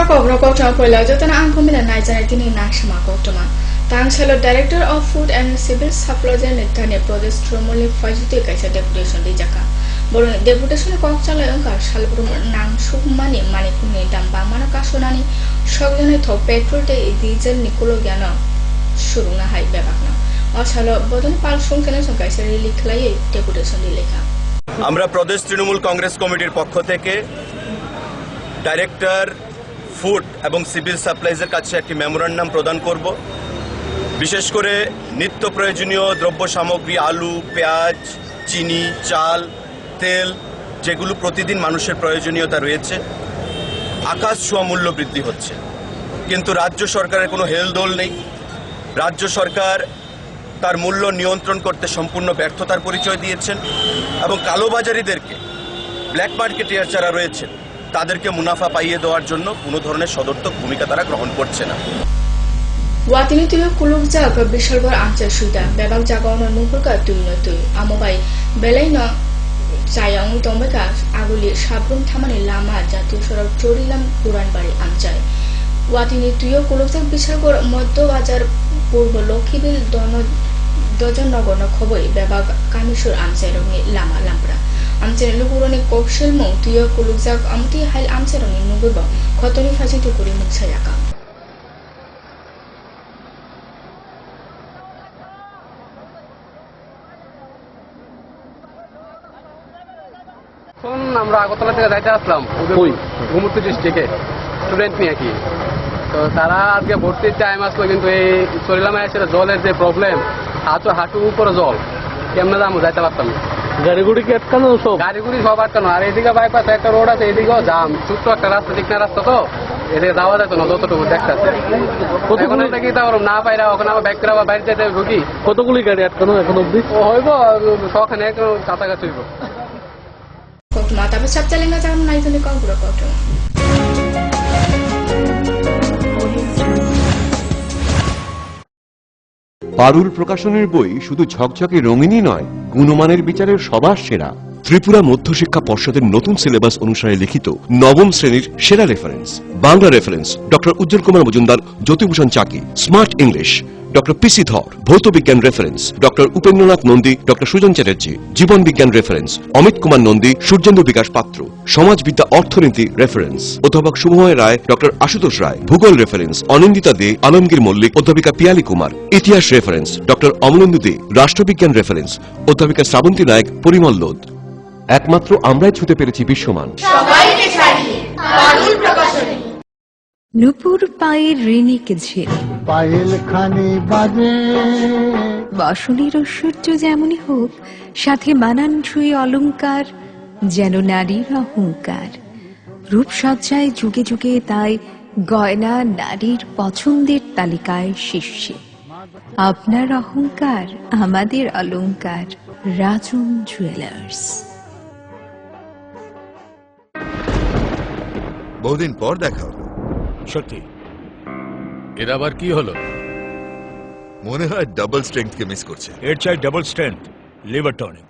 Kogno Kotoma Pola, Jotana Ankomina Nigeria Naxama Kotoma. Tangsalo Director of Food and Civil Supplies and Tane Prodes Tromoli Fajite Kaisa Deputation di Jaka. Boron Deputation Kokchala Yonka Shalbrum Nang Sukmani Manikuni Damba Manakasonani Shogjane Tho Petrol Te Diesel Nicolo Gana Shurunga Hai Bebakna. Osalo Bodon Pal Sunkenes Kaisa Liklay Deputation di Leka. আমরা প্রদেশ তৃণমূল কংগ্রেস কমিটির পক্ষ থেকে director food এবং civil সাপ্লাইজের কাছে একটি memorandum প্রদান করব। বিশেষ করে নিত্য প্রয়োজনীয় দ্রব্য সামগ্রী আলু, পেঁয়াজ, চিনি, চাল, তেল যেগুলো প্রতিদিন মানুষের প্রয়োজনীয়তা রয়েছে, আকাশ ছোঁয়া মূল্য বৃদ্ধি হচ্ছে, কিন্তু রাজ্য সরকারের কোনো হেলদোল নেই। রাজ্য সরকার তার মূল্য নিয়ন্ত্রণ করতে সম্পূর্ণ ব্যর্থতার পরিচয় দিয়েছেন এবং কালোবাজারিদেরকে, ব্ল্যাক মার্কেটিয়ার যারা রয়েছেন তাদেরকে মুনাফা পাইয়ে দেওয়ার জন্য কোনো ধরনের সদর্থক ভূমিকা তারা গ্রহণ করছে না। Watini tuyo kuluk jaga bisalbar amca suda bebak jaga ono nuhurka tuyo tuyo amobai belaino sayang tombeka aguli sabrum thamani lama jatiyo sorak chorilam puran bari amcai. Watini tuyo kuluk jaga bisalbar moddo bajar purbo lokhibil dojon nogono khoboi bebak kamisur amcai rongi lama lampra. Amcai luguroni kokshil mong tuyo kuluk jaga amti hail amcai rongi nugubo khotoni faji tukuri muksayaka. আমরা আগরতলা থেকে যাইতে আসলাম ঘুমুরটু ডিস্ট্রিক্টে student নিয়ে কি, তো তারা আজকে ভর্তির টাইম আসলো, কিন্তু এই চলিলামে এসে জলের যে প্রবলেম, হাঁটুর উপরে জল, কেমনে যাবো যাইতে পারতাম না। গাড়িগুড়ি কি আটকানো? সব গাড়িগুড়ি সব আটকানো, আর এদিকে বাইপাস একটা রোড আছে, এদিকেও জাম, ছোট্ট একটা রাস্তা, চিকনা রাস্তা, তো এদিকে যাওয়া যেত না যতটুকু দেখতেছে। এখন এটা কি তাও না পাইরা ওখানে আবার ব্যাক করে আবার বাইরে যেতে ঢুকি। কতগুলি গাড়ি আটকানো এখন অব্দি? ও হইব সখানে কাছাকাছি হইব। Kotoma tapi sabtalenga jam nai tuni kongkuro kotoma. পারুল প্রকাশনের বই শুধু ঝকঝকে রঙিনই নয়, গুণমানের বিচারের সবার সেরা। ত্রিপুরা মধ্যশিক্ষা পর্ষদের নতুন সিলেবাস অনুসারে লিখিত নবম শ্রেণীর সেরা reference. Bangla reference doctor Ujjwal Kumar Majumdar, Jyotibhushan Chaki. Smart English doctor PC Dhar. ভৌত বিজ্ঞান reference doctor Upendranath Nandi, doctor Sujan Chatterjee. জীবন বিজ্ঞান রেফারেন্স অমিত কুমার নন্দী, সূর্যেন্দু বিকাশ পাত্র। সমাজবিদ্যা অর্থনীতি রেফারেন্স অধ্যাপক শুভময় রায়, ডক্টর আশুতোষ রায়। ভূগোল রেফারেন্স অনিন্দিতা দে, আলমগীর মল্লিক, অধ্যাপিকা পিয়ালি কুমার। ইতিহাস রেফারেন্স ডক্টর অমলেন্দু দে। রাষ্ট্রবিজ্ঞান রেফারেন্স অধ্যাপিকা শ্রাবন্তী নায়ক, পরিমল লোধ। একমাত্র আমরাই ছুতে পেরেছি বিশ্বমান। নুপুর পায়ের ঋণিকে ঝিল, পায়েল খানি বাজে বাসনের ঐশ্বর্য যেমনই হোক, সাথে মানানসই অলংকার, যেন নারীর অহংকার। রূপসজ্জায় যুগে যুগে তাই গয়না নারীর পছন্দের তালিকায় শীর্ষে। আপনার অহংকার আমাদের অলংকার। রাজন জুয়েলার্স। বহুদিন পর দেখা হলো। সত্যি, এর আবার কি হলো? মনে হয় ডাবল স্ট্রেংথ কে মিস করছে। এর চাই double strength liver tonic.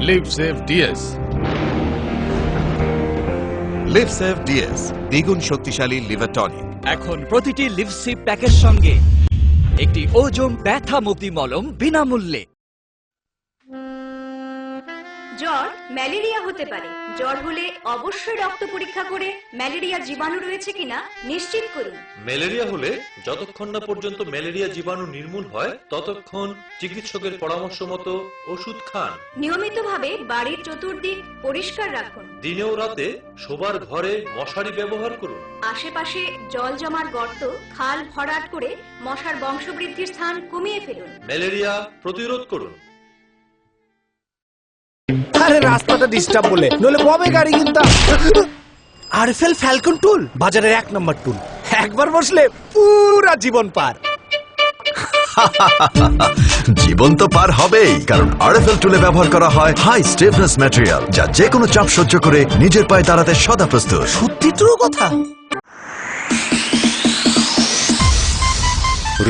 Liv Save DS. Liv Save DS দ্বিগুণ শক্তিশালী লিভার টনিক। এখন প্রতিটি লিভসিপ প্যাকের সঙ্গে একটি ওজোম ব্যথা মুক্তি মলম বিনামূল্যে। জ্বর ম্যালেরিয়া হতে পারে। জ্বর হলে অবশ্যই রক্ত পরীক্ষা করে ম্যালেরিয়া জীবাণু রয়েছে কিনা নিশ্চিত করুন। ম্যালেরিয়া হলে যতক্ষণ না পর্যন্ত ম্যালেরিয়া জীবাণু নির্মূল হয় ততক্ষণ চিকিৎসকের পরামর্শ মতো ওষুধ খান। নিয়মিতভাবে বাড়ির চতুর্দিক পরিষ্কার রাখুন। দিনেও রাতে শোবার ঘরে মশারি ব্যবহার করুন। আশেপাশে জল জমার গর্ত, খাল ভরাট করে মশার বংশবৃদ্ধির স্থান কমিয়ে ফেলুন। ম্যালেরিয়া প্রতিরোধ করুন। আরে রাস্তাটা ডিস্টার্ব বলে, নইলে ববে গাড়ি কিনতাম। আরএফএল ফ্যালকন টুল বাজারের 1 নম্বর টুল। একবার বসলে পুরা জীবন পার। জীবন তো পার হবেই, কারণ আরএফএল টুলে ব্যবহার করা হয় হাই স্টিফনেস ম্যাটেরিয়াল, যা যে কোনো চাপ সহ্য করে নিজের পায়ে দাঁড়াতে সদা প্রস্তুত। সত্যি ট্রু কথা।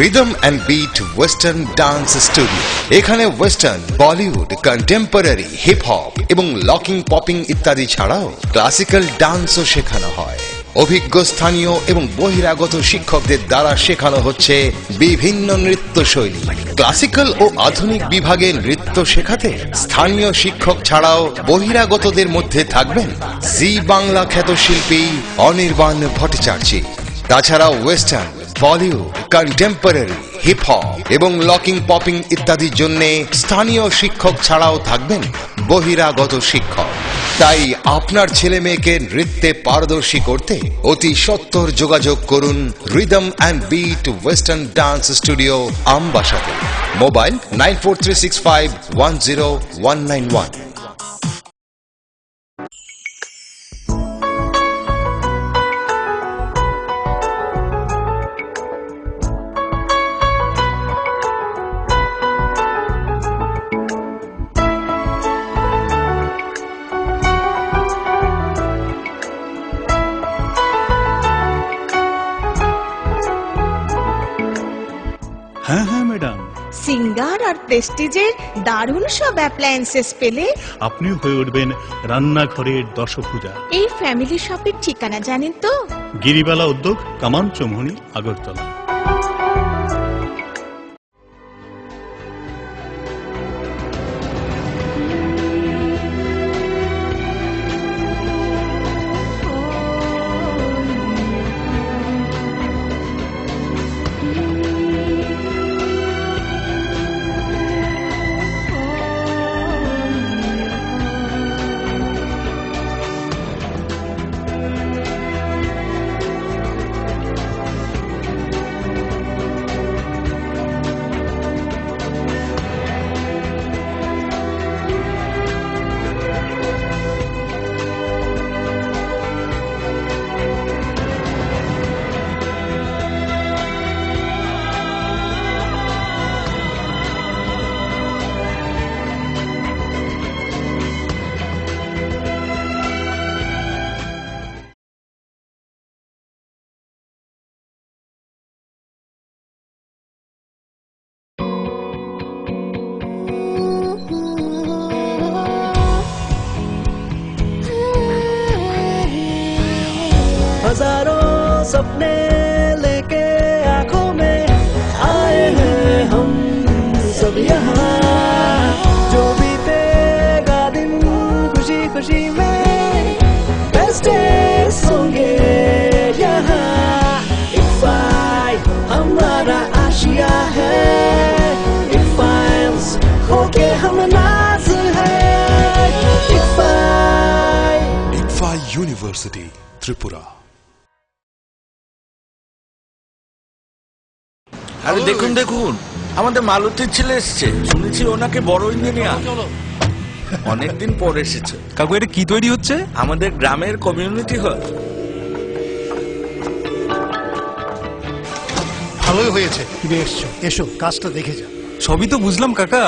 Rhythm and beat western dance studio. এখানে western, Bollywood, contemporary, hip hop এবং লকিং, পপিং ইত্যাদি ছাড়াও ক্লাসিক্যাল ডান্সও শেখানো হয়। অভিজ্ঞ স্থানীয় এবং বহিরাগত শিক্ষকদের দ্বারা শেখানো হচ্ছে বিভিন্ন নৃত্যশৈলী। ক্লাসিক্যাল ও আধুনিক বিভাগে নৃত্য শেখাতে স্থানীয় শিক্ষক ছাড়াও বহিরাগতদের মধ্যে থাকবেন জি বাংলা খ্যাত শিল্পী অনির্বাণ ভট্টাচার্য। তাছাড়াও western, Bollywood, contemporary, hip hop এবং লকিং পপিং ইত্যাদির জন্য স্থানীয় শিক্ষক ছাড়াও থাকবেন বহিরাগত শিক্ষক। তাই আপনার ছেলে মেয়েকে নৃত্যে পারদর্শী করতে অতি সত্বর যোগাযোগ করুন rhythm and beat western dance studio, আমবাসাতে। মোবাইল 9436510191। হ্যাঁ হ্যাঁ ম্যাডাম, সিঙ্গার আর প্রেস্টিজের দারুণ সব অ্যাপ্লায়েন্সেস পেলে আপনিও হয়ে উঠবেন রান্নাঘরের দশভুজা। এই ফ্যামিলি শপের ঠিকানা জানেন তো? গিরিবালা উদ্যোগ, কামান চৌমুহনী, আগরতলা। हजारों सपने लेके आंखों में आए हैं हम सब यहाँ, जो बीतेगा दिन खुशी खुशी में बेस्ट डेज होंगे यहाँ। इफ़ाई हमारा आशिया है, इफ़ाइल्स होके हम नाज है। इफ़ाई यूनिवर्सिटी त्रिपुरा। আরে দেখুন দেখুন, আমাদের মালতীর ছেলে এসছে, শুনেছি ওনাকে বড় ইঞ্জিনিয়ার। অনেকদিন পর এসেছে। কাকু এটা কি তৈরি হচ্ছে? আমাদের গ্রামের কমিউনিটি হল। ভালোই হয়েছে তুমি এসছো, এসো কাজটা দেখে যা। সবই তো বুঝলাম কাকা,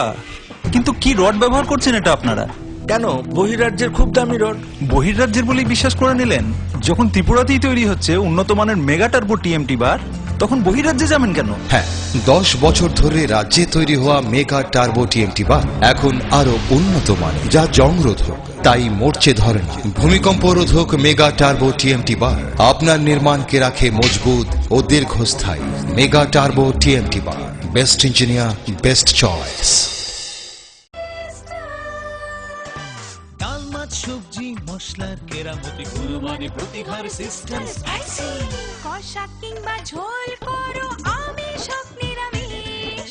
কিন্তু কি রড ব্যবহার করছেন এটা আপনারা? কেন, বহিরাজ্যের খুব দামি রড। বহিরাজ্যের বলেই বিশ্বাস করে নিলেন? যখন ত্রিপুরাতেই তৈরি হচ্ছে উন্নত মানের মেগা টার্বো টিএমটি বার, তখন বহিরাজ্যে যাবেন কেন? হ্যাঁ, 10 বছর ধরে রাজ্যে তৈরি হওয়া মেগা টার্বো টিএমটি বার এখন আরো উন্নত মানের, যা জংরোধক, তাই মরচে ধরে না। ভূমিকম্প রোধক মেগা টার্বো টিএমটি বার আপনার নির্মাণকে রাখে মজবুত ও দীর্ঘস্থায়ী। মেগা টার্বো টিএমটি বার, বেস্ট ইঞ্জিনিয়ার, বেস্ট চয়েস। সবজি মশলার কেরামতি কুরবানি প্রতিঘর সিস্টেম স্পাইসি, কষা কিংবা ঝোল করো আমিষ হোক নিরামিষ,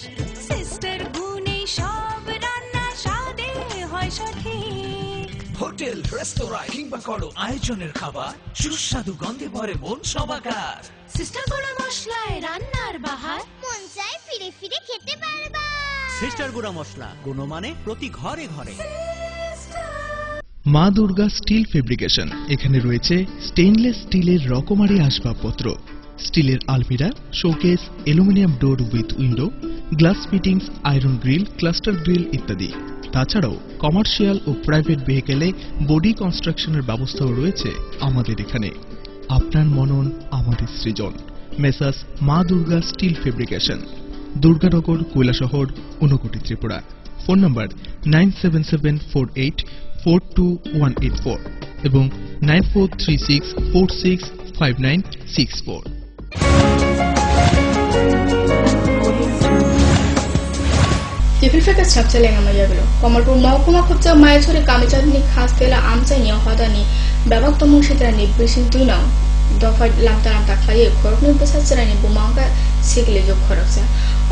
সিস্টার গুণে সব রান্না স্বাদে হয় সঠিক। হোটেল রেস্তোরাঁ কিংবা করো আয়োজনের খাবার, সুস্বাদু গন্ধে ভরে মন সবাকার। সিস্টার গুঁড়া মশলায় রান্নার বাহার, মন চাই ফিরে ফিরে খেতে পারবা। সিস্টার গুঁড়া মশলা, গুণমানে প্রতি ঘরে ঘরে। মা দুর্গা স্টিল ফেব্রিকেশন, এখানে রয়েছে স্টেইনলেস স্টিলের রকমারি আসবাবপত্র, স্টিলের আলমিরা, showcase, aluminium door with window, glass fittings, iron grill, cluster grill ইত্যাদি। তাছাড়াও কমার্শিয়াল ও প্রাইভেট ভেহিকেলে বডি কনস্ট্রাকশনের ব্যবস্থাও রয়েছে আমাদের এখানে। আপনার মনন আমাদের সৃজন। Messrs Maa Durga steel fabrication, Durganagar, Kailashahar, Unakoti, Tripura. Phone number 9774842184 এবং 943646 5964. টিফিল ফেকে ছাপচালে আমাইয়া গেল কমলপুর মহকুমা খুবজা মায়াছড়ি কামিচাদনি খাস তেলা আমচাইনি হদানি ব্যাপক তমুং সেতানি বিশিং তুইনাও দফা লামতা লামতা খাইয়ে খরকনি বসাচরানি বুমাঙ্গা সিগলে যোগ খরকসা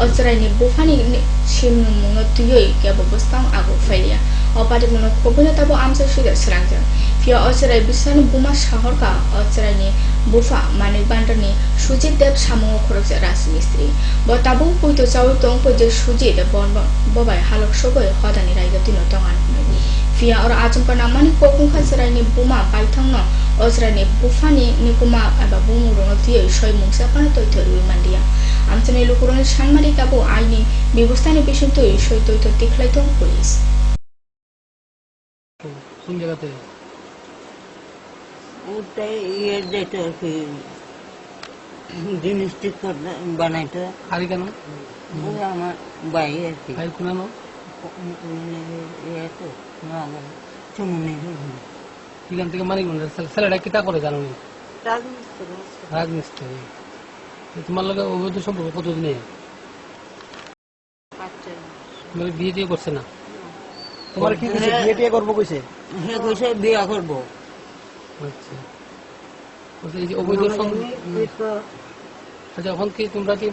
অচরাইনি বুফানি সিমनु মুঙ্গা তুইই কেবো বস্তাং আগো ফাইলিয়া অপাটিক মনো খবনে তাবো আমচা সুইদার সরাংজা ফিয়া অচরাই বিসানি বুমা শহরকা অচরাইনি বুফা মানিক বান্ডানি সুজিত দেব সামুং খরকসা রাজমিস্ত্রি ব তাবু পুইতো চাউই তং পজে সুজিত বন ববাই হালক সগৈ হদানি রাইগা তিনো তঙান Via or Ajumka Namani Kokunka Serani Buma Paitano, Osrani Bufani Nikuma Ababumu Tia Shoy Musapan to Mandia. Anthony Lukuran Shanmari Tabu Aini, Bibustani Bishop to Shoy to Tiklaton Police. জিনিসটি বানাইতে আর কেন আমার বাইরে ভাই কোনানো এত চুমনি এখান থেকে মানিক ছেলেটা কিতা করে জানো নি রাজমিস্ত্রি তোমার লগে অবৈধ সম্পর্ক কতদিনে মানে বিয়ে টিয়ে করছে না তোমার কি বিয়ে টিয়ে করবো কইছে হ্যাঁ কইছে বিয়ে করবো আচ্ছা এই যে অবৈধ আচ্ছা এখন কি তোমরা কি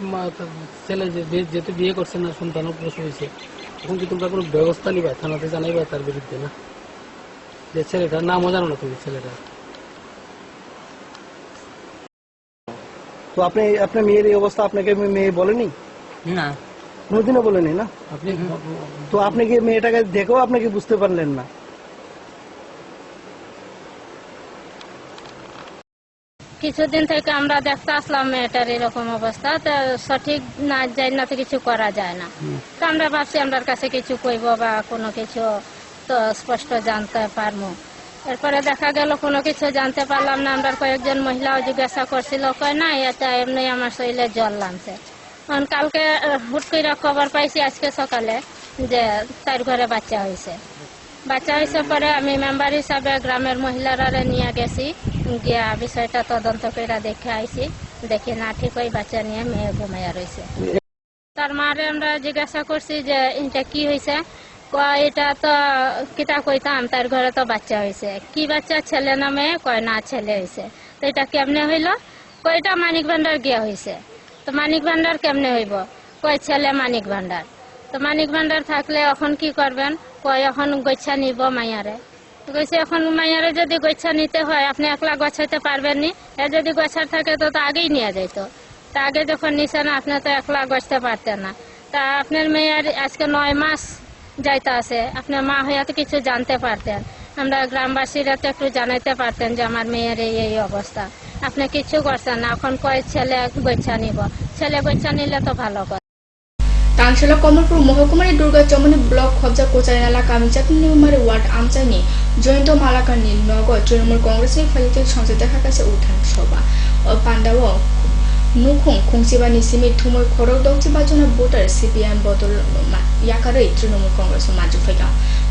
ছেলে যেহেতু বিয়ে করছে না সন্তানও প্রসব হয়েছে এখন কি তোমরা কোনো ব্যবস্থা নিবা থানাতে জানাইবা তার বিরুদ্ধে না যে ছেলেটার নামও জানো না তুমি ছেলেটা তো আপনি আপনার মেয়ের এই অবস্থা আপনাকে মেয়ে বলেনি না কোনোদিনও বলেনি না আপনি তো আপনি কি মেয়েটাকে দেখেও আপনি কি বুঝতে পারলেন না কিছুদিন থেকে আমরা দেখতে আসলাম মেয়েটার এরকম অবস্থা তো সঠিক না যাই না তো কিছু করা যায় না তো আমরা ভাবছি আমার কাছে কিছু কইব বা কোনো কিছু তো স্পষ্ট জানতে পারবো এরপরে দেখা গেল কোনো কিছু জানতে পারলাম না আমরা কয়েকজন মহিলাও জিজ্ঞাসা করছিল কয় না এটা এমনি আমার শরীরে জল নামছে কালকে হুট করে খবর পাইছি আজকে সকালে যে তার ঘরে বাচ্চা হয়েছে পরে আমি মেম্বার হিসাবে গ্রামের মহিলারা নিয়ে গেছি গিয়া বিষয়টা তদন্ত করে দেখে আইছি দেখি না ঠিক ওই বাচ্চা নিয়ে মেয়ে ঘুমাইয়া রয়েছে তার মারে আমরা জিজ্ঞাসা করছি যে এটা কি হয়েছে এটা তো কিতা কইতাম তার ঘরে তো বাচ্চা হয়েছে কি বাচ্চা ছেলে না মেয়ে কয় না ছেলে হয়েছে তো এটা কেমনে হইল কয়টা মানিক ভান্ডার গিয়া হয়েছে তো মানিক ভান্ডার কেমনে হইব কয় ছেলে মানিক ভান্ডার তো মানিক ভান্ডার থাকলে এখন কি করবেন কয় এখন গোছা নিব মাইয়ারে কইছে এখন মাইয়ারে যদি গোছা নিতে হয় আপনি একলা গোছাইতে পারবেন নি যদি গোছার থাকে তো আগেই নিয়ে যাইতো তা আগে যখন নিছে না আপনি তো একলা গোছতে পারতেন না তা আপনার মেয়ের আজকে 9 মাস যাইতে আছে আপনার মা হইয়া তো কিছু জানতে পারতেন আমরা গ্রামবাসীরা তো একটু জানাইতে পারতেন যে আমার মেয়ের এই অবস্থা আপনি কিছু করছেন না এখন কয় ছেলে গোছা নিব ছেলে গোছা নিলে তো ভালো কথা টাংশালা কমলপুর মহকুমার দুর্গা চমনি ব্লক খবজা কোচাইনালা কামিচাত নিউমারি ওয়ার্ড আমচাইনি জয়ন্ত মালাকানি নগর তৃণমূল কংগ্রেসের ফলিত সংসদ দেখা গেছে উঠান সভা ও পান্ডাও নুখুং খুংসিবানি সিমি থুমই খরক দংচিবাজনা ভোটার সিপিএম বদল ইয়াকারই তৃণমূল কংগ্রেস মাজু ফাইকা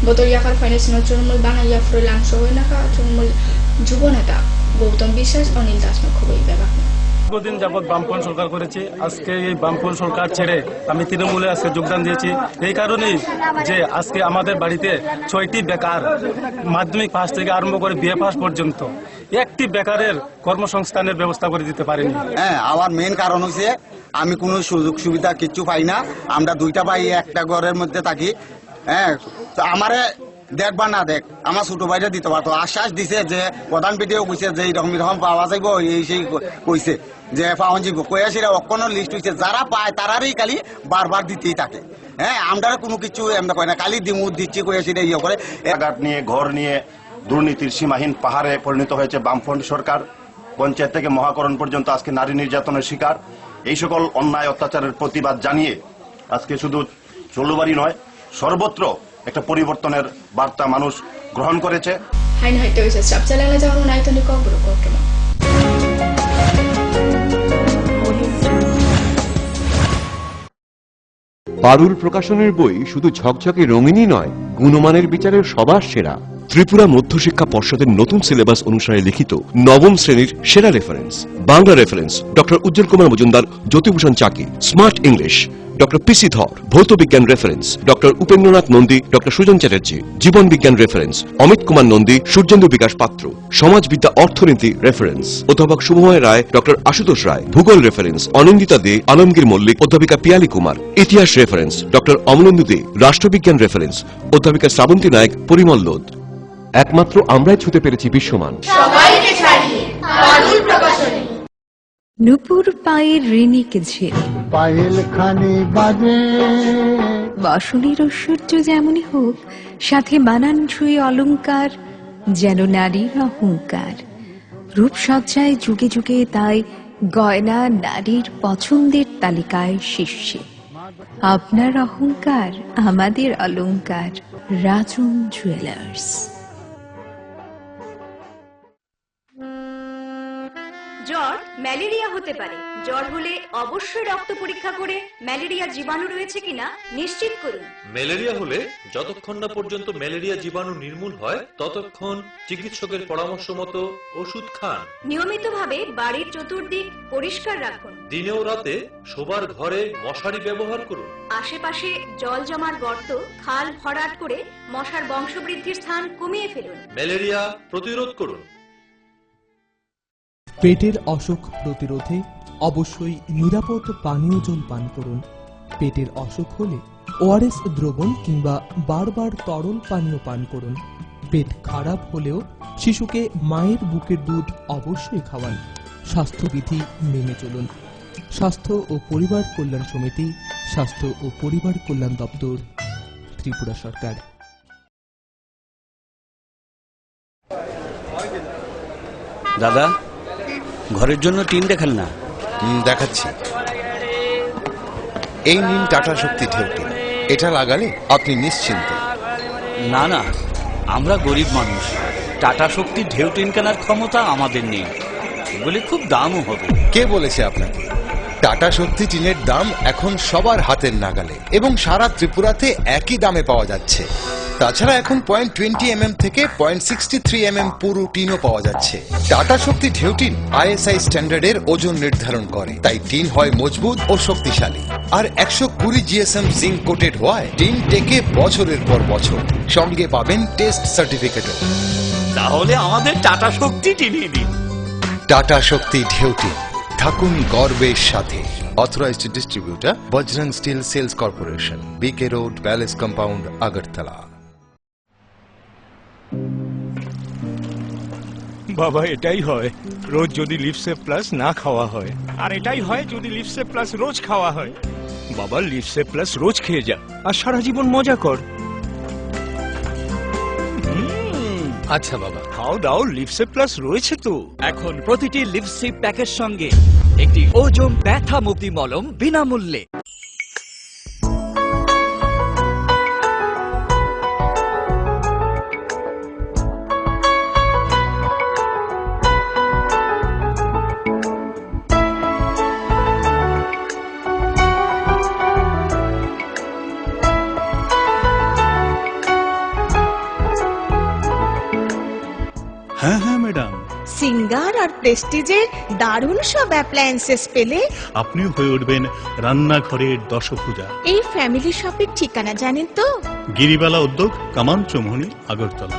বদল ইয়াকার ফাইনান্স তৃণমূল বানাইয়া ফ্রলাম সহনাকা তৃণমূল যুব নেতা গৌতম বিশ্বাস অনিল দাস মুখবই ব্যাপার দীর্ঘদিন যাবৎ বামফ্রন্ট সরকার করেছে আজকে এই বামফ্রন্ট সরকার ছেড়ে আমি তৃণমূলে আজকে যোগদান দিয়েছি এই কারণেই যে আজকে আমাদের বাড়িতে 6টি বেকার মাধ্যমিক পাস থেকে আরম্ভ করে বিএ পাস পর্যন্ত একটি বেকারের কর্মসংস্থানের ব্যবস্থা করে দিতে পারিনি হ্যাঁ আমার মেন কারণ হচ্ছে আমি কোনো সুযোগ সুবিধা কিছু পাই না আমরা 2টা ভাই একটা ঘরের মধ্যে থাকি হ্যাঁ তো আমারে দেখবা না দেখ আমার ছোট ভাইরা দিতে পারতো আশ্বাস দিছে যে প্রধান পিটিও কইছে যে এরকম পাওয়া যাইব এই সেই কইছে যে পাওয়া যাইব কয়াসিরা অকন লিস্ট হইছে যারা পায় তারারই খালি বারবার দিতেই থাকে হ্যাঁ আমরা কোনো কিছু এমন কয় না খালি দিচ্ছি কয়াসিরা ইয়ে করে ঘাট নিয়ে ঘর নিয়ে দুর্নীতির সীমাহীন পাহাড়ে পরিণত হয়েছে বামফ্রন্ট সরকার পঞ্চায়েত থেকে মহাকরণ পর্যন্ত আজকে নারী নির্যাতনের শিকার এই সকল অন্যায় অত্যাচারের প্রতিবাদ জানিয়ে আজকে শুধু চলুবাড়ি নয় সর্বত্র একটা পরিবর্তনের বার্তা মানুষ গ্রহণ করেছে পারুল প্রকাশনের বই শুধু ঝকঝকে রঙিনই নয় গুণমানের বিচারের সবার সেরা ত্রিপুরা মধ্যশিক্ষা পর্ষদের নতুন সিলেবাস অনুসারে লিখিত নবম শ্রেণীর সেরা reference. Bangla reference doctor Ujjwal Kumar Majumdar, Jyotibhushan Chaki. Smart English doctor PC Dhar. ভৌত বিজ্ঞান reference doctor Upendranath Nandi, doctor Sujan Chatterjee. জীবন বিজ্ঞান রেফারেন্স অমিত কুমার নন্দী, সূর্যেন্দু বিকাশ পাত্র। সমাজবিদ্যা অর্থনীতি রেফারেন্স অধ্যাপক শুভময় রায়, ডক্টর আশুতোষ রায়। ভূগোল রেফারেন্স অনিন্দিতা দে, আলমগীর মল্লিক, অধ্যাপিকা পিয়ালি কুমার। ইতিহাস রেফারেন্স ডক্টর অমলেন্দু দে। রাষ্ট্রবিজ্ঞান রেফারেন্স অধ্যাপিকা শ্রাবন্তী নায়ক, পরিমল লোধ। একমাত্র আমরাই ছুতে পেরেছি বিশ্বমান। সবাইকে ছাড়িয়ে বাদল প্রকাশনী। নুপুর পায়ের ঋণিক ঝিল, পায়েল খানি বাজে। বসনের ঐশ্বর্য যেমনই হোক, সাথে মানানসই অলংকার, যেন নারীর অহংকার। রূপসজ্জায় যুগে যুগে তাই গয়না নারীর পছন্দের তালিকায় শীর্ষে। আপনার অহংকার আমাদের অলংকার। রাজন জুয়েলার্স। জ্বর ম্যালেরিয়া হতে পারে। জ্বর হলে অবশ্যই রক্ত পরীক্ষা করে ম্যালেরিয়া জীবাণু রয়েছে কিনা নিশ্চিত করুন। ম্যালেরিয়া হলে যতক্ষণ না পর্যন্ত ম্যালেরিয়া জীবাণু নির্মূল হয় ততক্ষণ চিকিৎসকের পরামর্শ মতো ওষুধ খান। নিয়মিতভাবে বাড়ির চতুর্দিক পরিষ্কার রাখুন। দিনে ও রাতে শোবার ঘরে মশারি ব্যবহার করুন। আশেপাশে জল জমার গর্ত, খাল ভরাট করে মশার বংশবৃদ্ধির স্থান কমিয়ে ফেলুন। ম্যালেরিয়া প্রতিরোধ করুন। পেটের অসুখ প্রতিরোধে অবশ্যই নিরাপদ পানীয় জল পান করুন। পেটের অসুখ হলে ওআরএস দ্রবণ কিংবা বারবার তরল পানীয় পান করুন। পেট খারাপ হলেও শিশুকে মায়ের বুকের দুধ অবশ্যই খাওয়ান। স্বাস্থ্যবিধি মেনে চলুন। স্বাস্থ্য ও পরিবার কল্যাণ সমিতি, স্বাস্থ্য ও পরিবার কল্যাণ দপ্তর, ত্রিপুরা সরকার। দাদা, ঘরের জন্য টিন দেখাল না? দেখাচ্ছি। এই নিন টাটা শক্তি ঢেউ টিন। এটা লাগালে আপনি নিশ্চিন্ত। না না, আমরা গরিব মানুষ, টাটা শক্তি ঢেউ টিন কেনার ক্ষমতা আমাদের নেই। এগুলি খুব দামও হবে। কে বলেছে আপনাকে? টাটা শক্তি টিনের দাম এখন সবার হাতের নাগালে এবং সারা ত্রিপুরাতে একই দামে পাওয়া যাচ্ছে। তাছাড়া এখন 0.20 থেকে 0.63 পুরো টিনও পাওয়া যাচ্ছে। টাটা শক্তি ঢেউ টিন ISI স্ট্যান্ডার্ডের ওজন নির্ধারণ করে, তাই টিন হয় মজবুত ও শক্তিশালী। আর 120 GSM জিঙ্ক কোটেড হওয়ায় টিন টেকে বছরের পর বছর। সঙ্গে পাবেন টেস্ট সার্টিফিকেটও। তাহলে আমাদের টাটা শক্তি টিনিয়ে দিন। টাটা শক্তি ঢেউ টিন, থাকুন গর্বের সাথে। Authorised distributor Bajrang steel sales corporation, BK road, palace compound, Agartala. বাবা, এটাই হয় রোজ যদি লিপসেপ প্লাস না খাওয়া হয়, আর এটাই হয় যদি লিপসেপ প্লাস রোজ খাওয়া হয়। বাবা, লিপসেপ প্লাস রোজ খেয়ে যা আর সারা জীবন মজা কর। আচ্ছা বাবা, খাও দাও, লিপসেপ প্লাস রয়েছে তো। এখন প্রতিটি লিপসিপ প্যাকের সঙ্গে একটি ওজোম ব্যথা মুক্তি মলম বিনামূল্যে। হ্যাঁ হ্যাঁ ম্যাডাম, সিঙ্গার আর প্রেস্টিজের দারুণ সব অ্যাপ্লায়েন্সেস পেলে আপনিও হয়ে উঠবেন রান্নাঘরের দশভুজা। এই ফ্যামিলি শপের ঠিকানা জানেন তো? গিরিবালা উদ্যোগ, কামান চৌমুহনী, আগরতলা।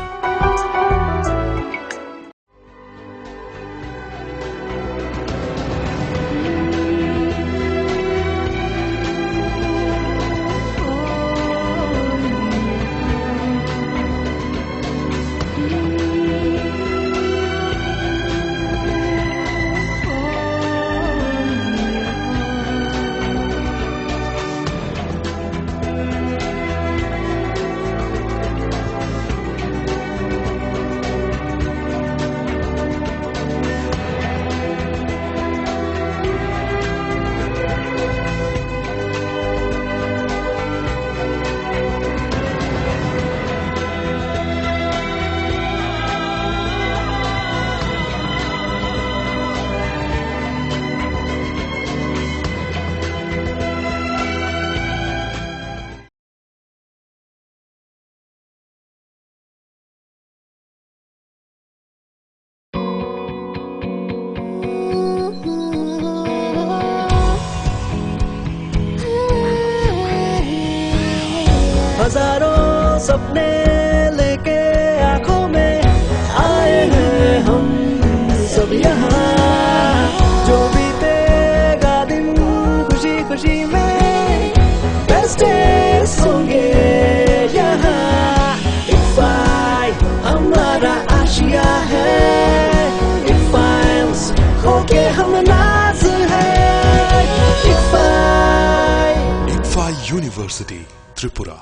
सपने लेके आंखों में आए हैं हम सब यहाँ जो बीतेगा दिन खुशी खुशी में बेस्ट डेज होंगे यहाँ इफ़ाई हमारा आशिया है इफ़ाइल्स होके हम नाज है इफ़ाई यूनिवर्सिटी त्रिपुरा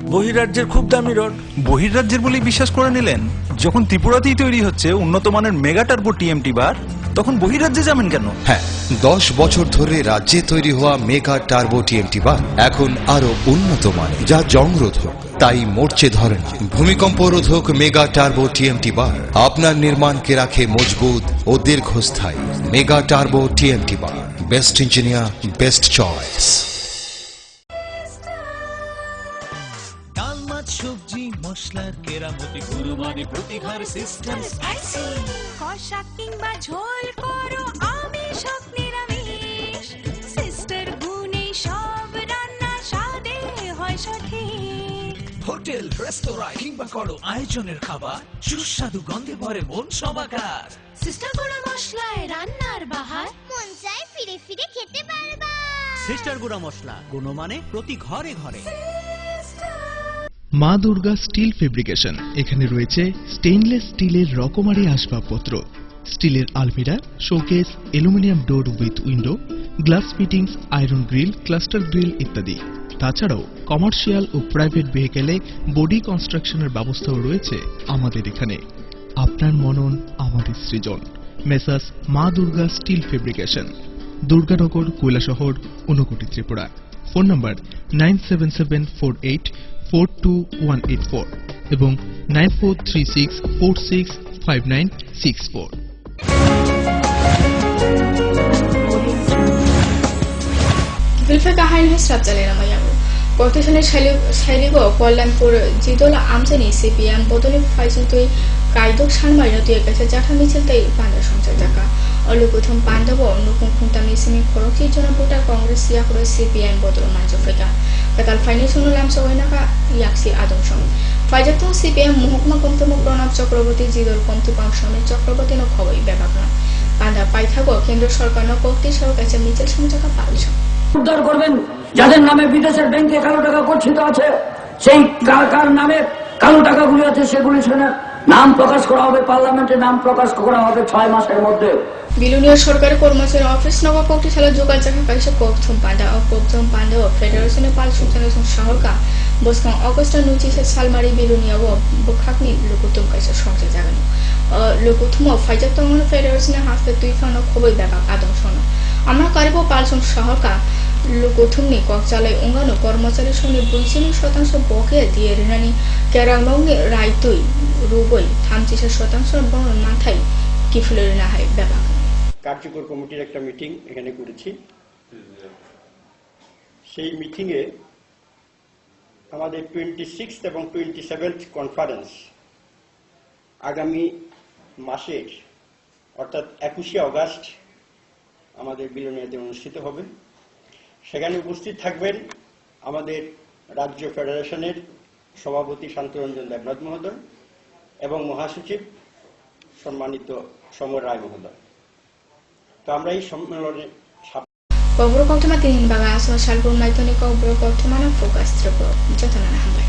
বহিরাজ্যের খুব দামি রড বহিরাজ্যের বলেই বিশ্বাস করে নিলেন যখন ত্রিপুরাতেই তৈরি হচ্ছে উন্নত মানের মেগা টার্বো টিএমটি বার তখন বহিরাজ্যে যাবেন কেন হ্যাঁ 10 বছর ধরে রাজ্যে তৈরি হওয়া মেগা টার্বো টিএমটি বার এখন আরো উন্নত মানের যা জংরোধক তাই মরচে ধরেন ভূমিকম্প রোধক মেগা টার্বো টিএমটি বার আপনার নির্মাণকে রাখে মজবুত ও দীর্ঘস্থায়ী মেগা টার্বো টিএমটি বার বেস্ট ইঞ্জিনিয়ার বেস্ট চয়েস সবজি মশলার কেরামতি গুরুমানি প্রতিঘর সিস্টেম স্পাইসি কষা কিংবা ঝোল করো আমিষ হোক নিরামিষ সিস্টার গুণে সব রান্না স্বাদে হয় সঠিক হোটেল রেস্তোরাঁ কিংবা করো আয়োজনের খাবার সুস্বাদু গন্ধে ভরে মন সমাকার সিস্টার গুঁড়া মশলায় রান্নার বাহার মন চায় ফিরে ফিরে খেতে পারবা সিস্টার গুঁড়া মশলা গুণমানে প্রতি ঘরে ঘরে মা দুর্গা স্টিল ফেব্রিকেশন এখানে রয়েছে স্টেইনলেস স্টিলের রকমারি আসবাবপত্র স্টিলের আলমিরা showcase aluminium door with window glass fittings iron grill cluster grill ইত্যাদি তাছাড়াও কমার্শিয়াল ও প্রাইভেট ভেহিকেলে বডি কনস্ট্রাকশনের ব্যবস্থাও রয়েছে আমাদের এখানে আপনার মনন আমাদের সৃজন messrs Maa Durga steel fabrication Durganagar Kailashahar Unakoti Tripura phone number 9774842184 এবং 9436465964 Vilfaka Hain has Rapsalena Mayamu. Politician Shaligo, Kualampur, Jidola Amsani, CPM, Botoli Faisutui, Kaido Shanmaya to a Jaka Mitchell, Panda Shamsaka, or Lukutum Pandavo, Nukuntamissimi, Koroki, Jonabuta, Congress, Yakura, CPM, Botolo Manjofrika, Katal Financial Lamsoinaka, Yaksi Adamshon. Fajaton CPM, Muhukma Komtomo Pronab Chakraboti, Zidor Komtu Pamshon, Chakraboti no Koi, Babakna, Panda Paithago, Kendra Sorkano, Pokti Shok, as a Mitchell Shamsaka Palishan. উদ্ধার করবেন যাদের নামে বিদেশের ব্যাংকে কালো টাকা গচ্ছিত আছে সেই কার নামে কালো টাকাগুলি আছে সেগুলি নাম প্রকাশ করা হবে পার্লামেন্টে নাম প্রকাশ করা হবে 6 মাসের মধ্যে বিলুনিয়া সরকারি কর্মচারী অফিস নগর পক্তিশালা যোগাযোগ কাইসে কোকথম পান্ডা ও ফেডারেশনের পাল সঞ্চালন শহরকা বসকং অগস্ট নুচিসে সালমারি বিলুনিয়া ও বখাকনি লুকুতুম কাইসে সংসদ জাগানো লুকুতুম ফাইজাতং ফেডারেশনের হাতে দুই ফানো খুবই ব্যাপক আদর্শন আমরা কারিব পালসং শহরকা লুকুথুমনি ককচালাই উঙ্গানো কর্মচারীর সঙ্গে ২৫% বকে দিয়ে রিনানি কেরাংনংনি রাইতুই রুবই ৩৫% বড় মাথায় কিফুলের নাহাই ব্যাপক কার্যকর কমিটির একটা মিটিং এখানে করেছি সেই মিটিং এ আমাদের 26th এবং 27th কনফারেন্স আগামী মাসের অর্থাৎ 21শে আগস্ট আমাদের বিলুনিয়াতে অনুষ্ঠিত হবে সেখানে উপস্থিত থাকবেন আমাদের রাজ্য ফেডারেশনের সভাপতি শান্তরঞ্জন দেবনাথ মহোদয় এবং মহাসচিব সম্মানিত সমর রায় মহোদয় তো আমরা এই সম্মেলনে Kobro Koktama Tin Bagas, Shalbum Naitoni Kobro Koktama Focus Triple, Jotana Hambai.